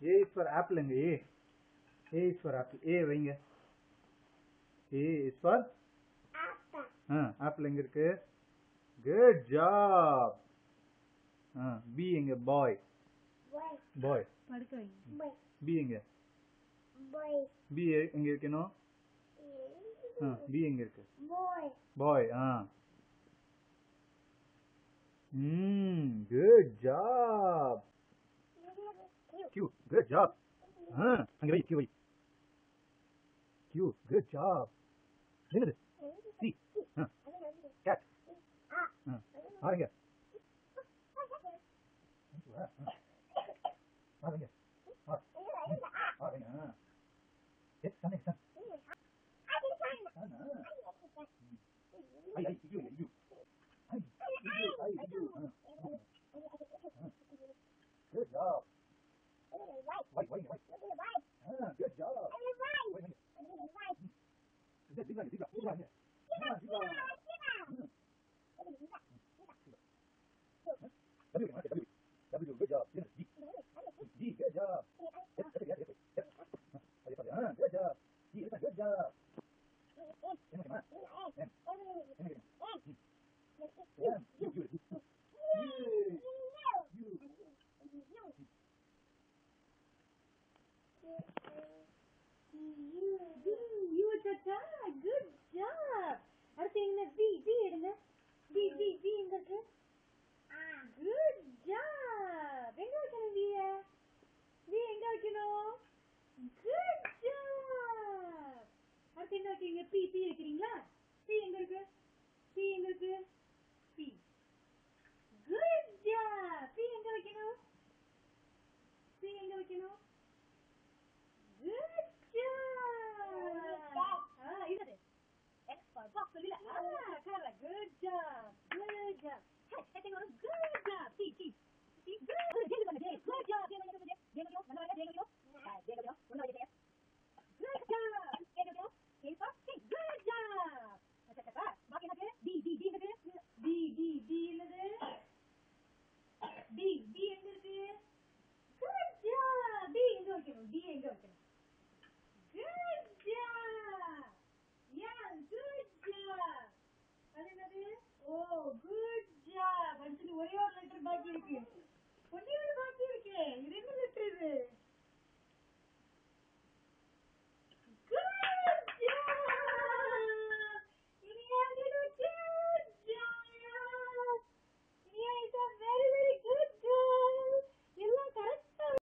A is for apple எங்க A. A is for apple. A வைங்க. A is for apple. apple எங்க இருக்கு? Good job. B எங்க boy. Boy. படுக்க வைங்க. B எங்க? B எங்க இருக்கணும்? B எங்க இருக்கு? Boy. Good job. Q. Good job. அங்க வை, Q வை. Q. Good job. என்னது? C. Cat. ஆரங்க. ஆரங்க. ஆரங்க. எஸ் சனே sun. I U U. Good job. Why? Good job. W, good job. G, good job. Good job. G, good job. Good job. அடுத்து என்ன? B எடுங்க. B எங்க இருக்கு? Good